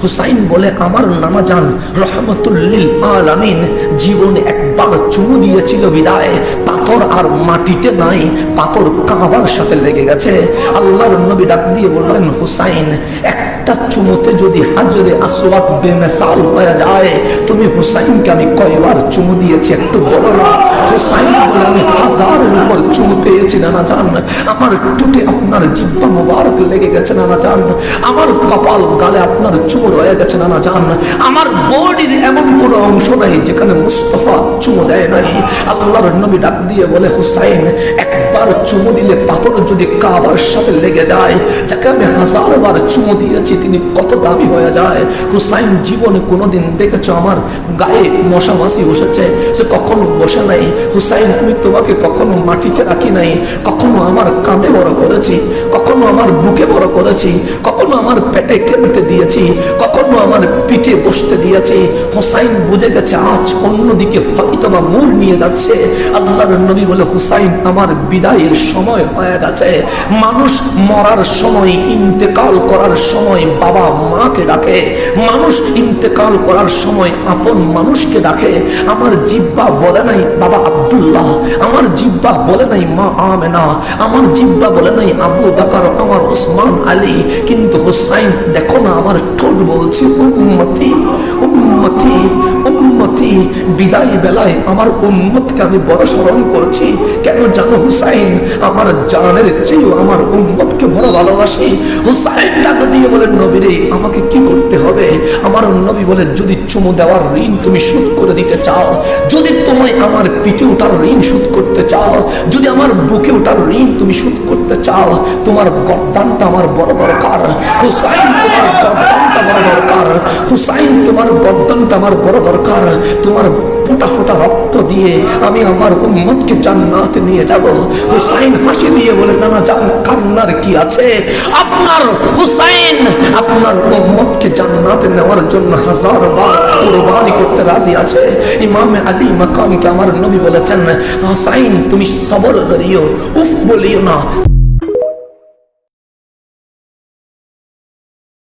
হুসাইন বলে, আমার নানা জান রহমতুল লিল আলামিন জীবনে একবার চুমু দিয়েছিল বিদায়, পাথর আর মাটিতে নাই, পাথর কাবার সাথে লেগে গেছে। আল্লাহর নবী ডাক দিয়ে বললেন, হুসাইন একটা চুমুতে যদি হাজরে আসওয়াদ বেমিসাল হয়ে যায়, তুমি হুসাইনকে আমি কয়বার চুমু দিয়েছি একটু বলো না। হুসাইন বলে, আমি হাজারের উপর চুমু পেয়েছি নানা জান, আমার টুটে আপনার জিহ্বা মোবারক লেগে গেছে নানা জান, আমার কপাল গালে আপনার চুমু রয়ে গেছে নানা জান, আমার বডির এমন কোনো অংশ নাই যেখানে মুস্তাফা চুমু দেয় নাই। আল্লাহর নবী ডাক দিয়ে বলে, হুসাইন একবার চুমু দিলে পাথর যদি কাবার সাথে লেগে যায়, যাকে আমি হাজারবার চুমু দিয়েছি তিনি কত দামি হয়ে যায়। হুসাইন জীবনে কোনোদিন দেখেছো আমার গায়ে মশা মাছি বসেছে? সে কখনো বসে নাই। হুসাইন আমি তোমাকে কখনো মাটিতে রাখি নাই, কখনো আমার কাঁধে বড় করেছি, কখনো আমার বুকে বড় করেছি, কখনো আমার পেটে খেলতে দিয়েছি, কখনো আমার পিঠে বসতে দিয়েছি। হুসাইন বুঝে গেছে আজ অন্যদিকে হয়তো বা মুর নিয়ে যাচ্ছে। আল্লাহর নবী বলে, হুসাইন আমার বিদায়ের সময় হয়ে গেছে। মানুষ মরার সময়, ইন্তেকাল করার সময় বাবা মাকে ডাকে, মানুষ ইন্তেকাল করার সময় আপন মানুষকে ডাকে। আমার জিহ্বা বলে নাই বাবা আব্দুল্লাহ, আমার জিহ্বা বলে নাই মা আমেনা, আমার জিহ্বা বলে নাই আবু বকর, আমার ওসমান আলী, কিন্তু হুসাইন দেখো না আমার ঠোঁট বলছে উম্মতি উম্মতি উম্মতি। বিদায় বেলায় আমার উম্মতকে আমি বড় স্মরণ করছি। কেন জানো হুসাইন আমার জানের চেয়েও আমার উম্মতকে বড় ভালোবাসি। হুসাইন ডাক দিয়ে বলেন, নবী রে আমাকে কি করতে হবে? আমার নবী বলে, যদি চুমু দেওয়ার ঋণ তুমি শোধ করে দিতে চাও, যদি তোমায় আমার পিঠে ওঠার ঋণ শোধ করতে চাও, যদি আমার বুকে ওঠার ঋণ তুমি শোধ করতে চাও, তোমার গর্দানটা আমার বড় দরকার। হুসাইন তোমার গর্দানটা বড় দরকার। হুসাইন তোমার গর্দানটা আমার বড় দরকার। তোমার ফোটা ফোটা রক্ত দিয়ে আমি আমার উম্মতকে জান্নাতে নিয়ে যাব। হুসাইন হাসি দিয়ে বলে, নানা জান কান্নার কি আছে? আপনার হুসাইন আপনার উম্মতকে জান্নাতে নেওয়ার জন্য হাজারবার কুরবানি করতে রাজি আছে। ইমাম আলী মাকামকে আমার নবী বলেছেন, হুসাইন তুমি সবর করিও, উফ বলিও না,